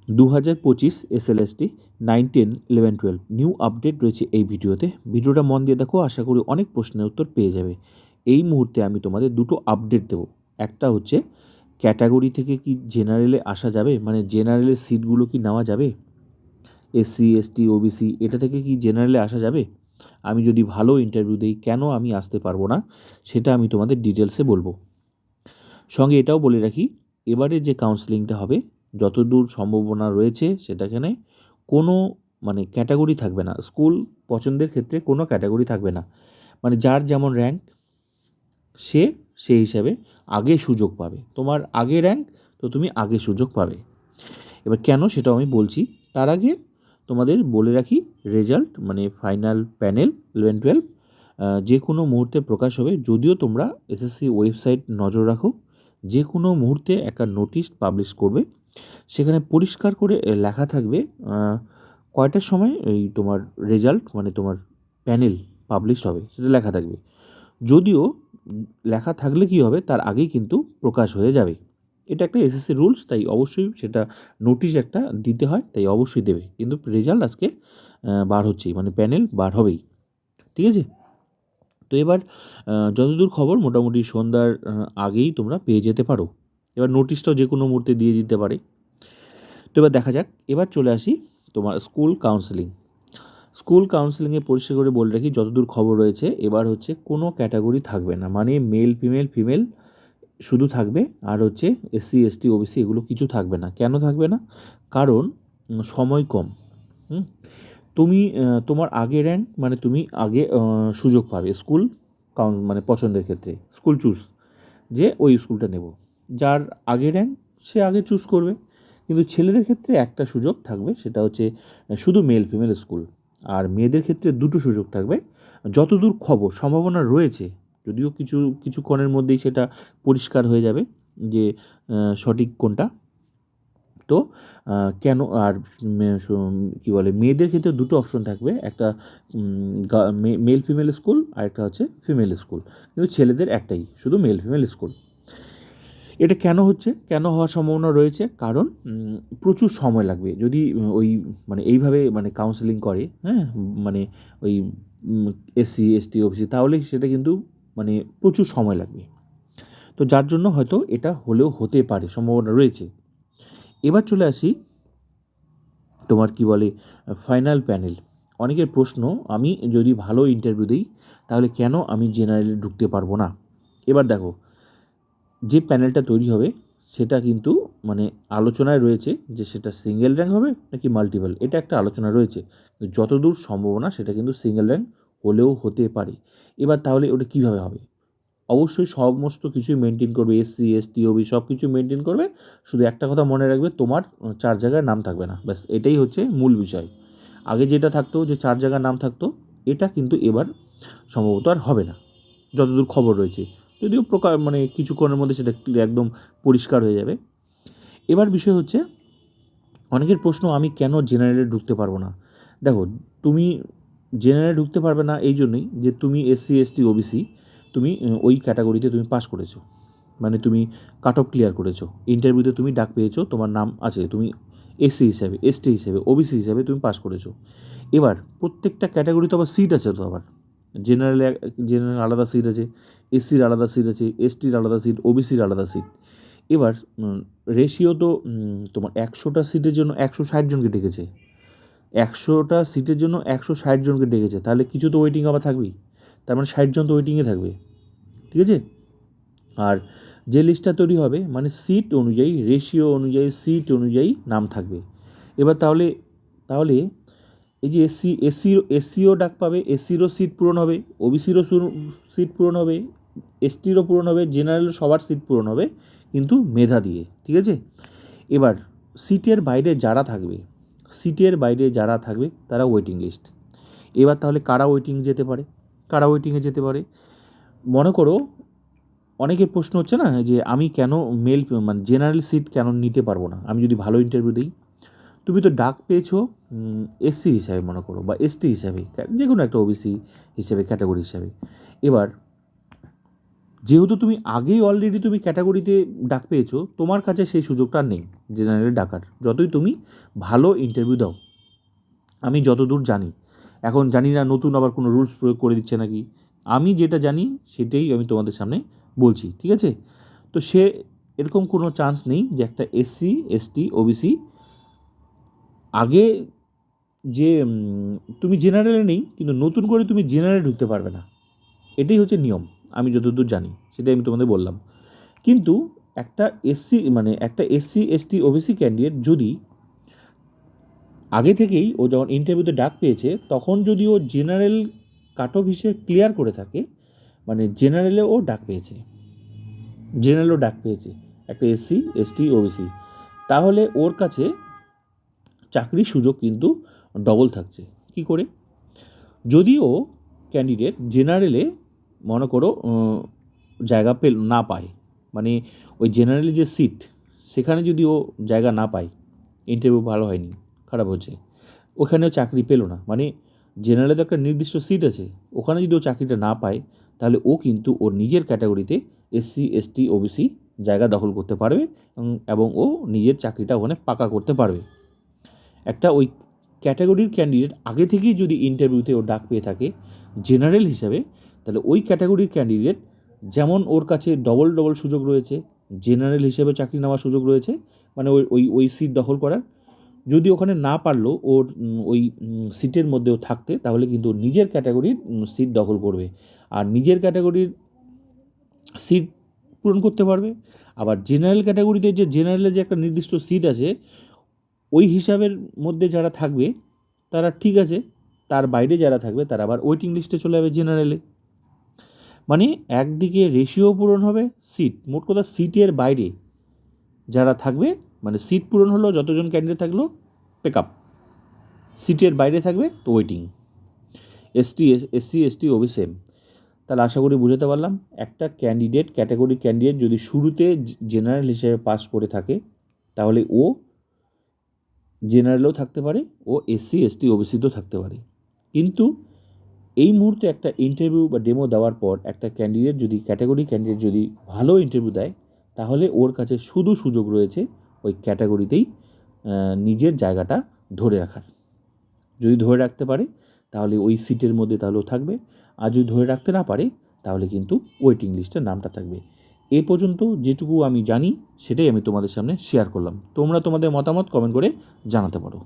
2025 SLST 9, 10, 11, 12 new update রয়েছে এই ভিডিওতে। ভিডিওটা মন দিয়ে দেখো, আশা করি অনেক প্রশ্নের উত্তর পেয়ে যাবে। এই মুহূর্তে আমি তোমাদের দুটো আপডেট দেবো। একটা হচ্ছে ক্যাটাগরি থেকে কি জেনারেলে আসা যাবে, মানে জেনারেলের সিটগুলো কি নেওয়া যাবে, এসসি এসটি ওবিসি এটা থেকে কি জেনারেলে আসা যাবে। আমি যদি ভালো ইন্টারভিউ দিই কেন আমি আসতে পারবো না, সেটা আমি তোমাদের ডিটেলসে বলবো। সঙ্গে এটাও বলে রাখি, এবারে যে কাউন্সেলিংটা হবে যতদূর সম্ভাবনা রয়েছে সেটাখানে কোনো মানে ক্যাটাগরি থাকবে না, স্কুল পছন্দের ক্ষেত্রে কোনো ক্যাটাগরি থাকবে না। মানে যার যেমন র্যাঙ্ক সে সেই হিসাবে আগে সুযোগ পাবে। তোমার আগে র্যাঙ্ক তো তুমি আগে সুযোগ পাবে। এবার কেন সেটাও আমি বলছি, তার আগে তোমাদের বলে রাখি রেজাল্ট মানে ফাইনাল প্যানেল 11-12 যে কোনো মুহূর্তে প্রকাশ হবে। যদিও তোমরা এসএসসি ওয়েবসাইট নজর রাখো, যে কোনো মুহূর্তে একটা নোটিশ পাবলিশ করবে, সেখানে পরিষ্কার করে লেখা থাকবে কয়টার সময় এই তোমার রেজাল্ট মানে তোমার প্যানেল পাবলিশ হবে সেটা লেখা থাকবে। যদিও লেখা থাকলে কী হবে, তার আগেই কিন্তু প্রকাশ হয়ে যাবে। এটা একটা এসএসসি রুলস, তাই অবশ্যই সেটা নোটিশ একটা দিতে হয়, তাই অবশ্যই দেবে। কিন্তু রেজাল্ট আজকে বার হচ্ছেই, মানে প্যানেল বার হবেই, ঠিক আছে। তো এবার যতদূর খবর মোটামুটি সন্ধ্যার আগেই তোমরা পেয়ে যেতে পারো। এবার নোটিশটাও যে কোনো মুহূর্তে দিয়ে দিতে পারে। তো এবার দেখা যাক। এবার চলে আসি তোমার স্কুল কাউন্সেলিং। স্কুল কাউন্সেলিংয়ে পরিষ্কার করে বলে রাখি, যতদূর খবর রয়েছে এবার হচ্ছে কোনো ক্যাটাগরি থাকবে না, মানে মেল ফিমেল শুধু থাকবে, আর হচ্ছে এসসি এসটি ওবিসি এগুলো কিছু থাকবে না। কেন থাকবে না? কারণ সময় কম। তুমি তোমার আগে র্যাঙ্ক মানে তুমি আগে সুযোগ পাবে স্কুল মানে পছন্দের ক্ষেত্রে স্কুল চুজ, যে ওই স্কুলটা নেব। যার আগে র্যাঙ্ক সে আগে চুজ করবে। কিন্তু ছেলেদের ক্ষেত্রে একটা সুযোগ থাকবে, সেটা হচ্ছে শুধু মেল ফিমেল স্কুল। আর মেয়েদের ক্ষেত্রে দুটো সুযোগ থাকবে যতদূর খবর সম্ভাবনা রয়েছে। যদিও কিছুক্ষণের মধ্যেই সেটা পরিষ্কার হয়ে যাবে যে সঠিক কোনটা। তো কেন আর কী বলে, মেয়েদের ক্ষেত্রে দুটো অপশন থাকবে, একটা মেল ফিমেল স্কুল আর একটা হচ্ছে ফিমেল স্কুল। কিন্তু ছেলেদের একটাই, শুধু মেল ফিমেল স্কুল। এটা কেন হচ্ছে, কেন হওয়ার সম্ভাবনা রয়েছে? কারণ প্রচুর সময় লাগবে যদি ওই মানে এইভাবে মানে কাউন্সেলিং করে, হ্যাঁ, মানে ওই এসসি এসটি ওবিসি, তাহলে সেটা কিন্তু মানে প্রচুর সময় লাগবে। তো যার জন্য হয়তো এটা হলেও হতে পারে, সম্ভাবনা রয়েছে। এবার চলে আসি তোমার কি বলে ফাইনাল প্যানেল। অনেকের প্রশ্ন, আমি যদি ভালো ইন্টারভিউ দিই তাহলে কেন আমি জেনারেলে ঢুকতে পারবো না। এবার দেখো, যে প্যানেলটা তৈরি হবে সেটা কিন্তু মানে আলোচনায় রয়েছে যে সেটা সিঙ্গেল র্যাঙ্ক হবে নাকি মাল্টিপল, এটা একটা আলোচনা রয়েছে। যতদূর সম্ভাবনা সেটা কিন্তু সিঙ্গেল র্যাঙ্ক হলেও হতে পারে। এবার তাহলে ওটা কীভাবে হবে? অবশ্যই সমস্ত কিছুই মেনটেন করবে, এসসি এসটি ওবি সব কিছু মেনটেন করবে। শুধু একটা কথা মনে রাখবে, তোমার 4 জায়গায় নাম থাকবে না, ব্যাস এটাই হচ্ছে মূল বিষয়। আগে যেটা থাকতো যে 4 জায়গার নাম থাকতো, এটা কিন্তু এবার সম্ভবত আর হবে না যতদূর খবর রয়েছে। যদিও মানে কিছুক্ষণের মধ্যে সেটা একদম পরিষ্কার হয়ে যাবে। এবার বিষয় হচ্ছে অনেকের প্রশ্ন, আমি কেন জেনারেলে ঢুকতে পারবো না। দেখো, তুমি জেনারেলে ঢুকতে পারবে না এই জন্যই যে তুমি এসসি এসটি ওবিসি, তুমি ওই ক্যাটাগরিতে তুমি পাস করেছো, মানে তুমি কাট অফ ক্লিয়ার করেছো, ইন্টারভিউতে তুমি ডাক পেয়েছো, তোমার নাম আছে, তুমি এসসি হিসাবে, এসটি হিসাবে, ওবিসি হিসাবে তুমি পাস করেছো। এবার প্রত্যেকটা ক্যাটাগরিতে আবার সিট আছে, তো আবার জেনারেলে জেনারেল আলাদা সিট আছে, এসসির আলাদা সিট আছে, এসটির আলাদা সিট, ওবিসির আলাদা সিট। এবার রেশিও তো তোমার 100টা সিটের জন্য 160 জনকে ডেকেছে, 100টা সিটের জন্য 160 জনকে ডেকেছে, তাহলে কিছু তো ওয়েটিং আবার থাকবেই, তার মানে 60 জন তো ওয়েটিংয়ে থাকবে, ঠিক আছে। আর যে লিস্টটা তৈরি হবে মানে সিট অনুযায়ী, রেশিও অনুযায়ী, সিট অনুযায়ী নাম থাকবে। এবার তাহলে তাহলে এই যে এসসিও ডাক পাবে, এসসিরও সিট পূরণ হবে, ওবিসিরও সিট পূরণ হবে, এসটিরও পূরণ হবে, জেনারেল সবার সিট পূরণ হবে, কিন্তু মেধা দিয়ে, ঠিক আছে। এবার সিটের বাইরে যারা থাকবে, তারা ওয়েটিং লিস্ট। এবার তাহলে কারা ওয়েটিংয়ে যেতে পারে? মনে করো, অনেকের প্রশ্ন হচ্ছে না যে আমি কেন মানে জেনারেল সিট কেন নিতে পারবো না আমি যদি ভালো ইন্টারভিউ দিই। তুমি তো ডাক পেয়েছো এসসি হিসাবে মনে করো, বা এসটি হিসাবে, যে কোনো একটা ওবিসি হিসাবে, ক্যাটাগরি হিসাবে। এবার যেহেতু তুমি আগেই অলরেডি তুমি ক্যাটাগরিতে ডাক পেয়েছো, তোমার কাছে সেই সুযোগটা নেই জেনারেলে ডাকার, যতই তুমি ভালো ইন্টারভিউ দাও। আমি যতদূর জানি, এখন জানি না নতুন আবার কোনো রুলস প্রয়োগ করে দিচ্ছে নাকি, আমি যেটা জানি সেটাই আমি তোমাদের সামনে বলছি, ঠিক আছে? তো এরকম কোনো চান্স নেই যে একটা এসসি এসটি ওবিসি আগে যে তুমি জেনারেলে নেই কিন্তু নতুন করে তুমি জেনারেলে ঢুকতে পারবে না, এটাই হচ্ছে নিয়ম। আমি যতদূর জানি সেটাই আমি তোমাদের বললাম। কিন্তু একটা এসসি এসটি ওবিসি ক্যান্ডিডেট যদি আগে থেকেই ও যখন ইন্টারভিউতে ডাক পেয়েছে তখন যদি ও জেনারেল কাট অফ হিসেবে ক্লিয়ার করে থাকে, মানে জেনারেলেও ডাক পেয়েছে, একটা এসসি এসটি ওবিসি, তাহলে ওর কাছে চাকরির সুযোগ কিন্তু ডবল থাকছে। কি করে? যদিও ক্যান্ডিডেট জেনারেলে মনে করো জায়গা না পায়, মানে ওই জেনারেলি যে সিট সেখানে যদি ও জায়গা না পায়, ইন্টারভিউ ভালো হয়নি, খারাপ হচ্ছে, ওখানেও চাকরি পেলো না, মানে জেনারেলে তো একটা নির্দিষ্ট সিট আছে, ওখানে যদি ও চাকরিটা না পায় তাহলে ও কিন্তু ওর নিজের ক্যাটাগরিতে এসসি এসটি ওবিসি জায়গা দখল করতে পারবে এবং ও নিজের চাকরিটা ওখানে পাকা করতে পারবে। একটা ওই ক্যাটাগরির ক্যান্ডিডেট আগে থেকেই যদি ইন্টারভিউতে ও ডাক পেয়ে থাকে জেনারেল হিসাবে, তাহলে ওই ক্যাটাগরির ক্যান্ডিডেট যেমন ওর কাছে ডবল সুযোগ রয়েছে, জেনারেল হিসেবে চাকরি নেওয়ার সুযোগ রয়েছে, মানে ওই সিট দখল করার। যদি ওখানে না পারলো ওর ওই সিটের মধ্যেও থাকতে, তাহলে কিন্তু নিজের ক্যাটাগরির সিট দখল করবে আর নিজের ক্যাটাগরির সিট পূরণ করতে পারবে। আবার জেনারেল ক্যাটাগরিতে যে জেনারেলের যে একটা নির্দিষ্ট সিট আছে, ওই হিসাবের মধ্যে যারা থাকবে তারা ঠিক আছে, তার বাইরে যারা থাকবে তারা আবার ওয়েটিং লিস্টে চলে যাবে জেনারেলে। মানে একদিকে রেশিও পূরণ হবে, মোট কথা সিটের বাইরে যারা থাকবে, মানে সিট পূরণ হলো, যতজন ক্যান্ডিডেট থাকলো পেক আপ, সিটের বাইরে থাকবে তো waiting. SC ST OB same. তাহলে আশা করি বুঝাতে পারলাম, একটা ক্যাটাগরি ক্যান্ডিডেট যদি শুরুতে জেনারেল হিসেবে পাস করে থাকে তাহলে ও জেনারেলেও থাকতে পারে, ও এসসি এসটি ওবিসিতেও থাকতে পারে। কিন্তু এই মুহূর্তে একটা ইন্টারভিউ বা ডেমো দেওয়ার পর একটা ক্যাটাগরি ক্যান্ডিডেট যদি ভালো ইন্টারভিউ দেয়, তাহলে ওর কাছে শুধু সুযোগ রয়েছে ওই ক্যাটাগরিতেই নিজের জায়গাটা ধরে রাখার। যদি ধরে রাখতে পারে তাহলে ওই সিটের মধ্যে তাহলেও থাকবে, আর যদি ধরে রাখতে না পারে তাহলে কিন্তু ওয়েটিং লিস্টে নামটা থাকবে। এ পর্যন্ত যেটুকু আমি জানি সেটাই আমি তোমাদের সামনে শেয়ার করলাম। তোমরা তোমাদের মতামত কমেন্ট করে জানাতে পারো।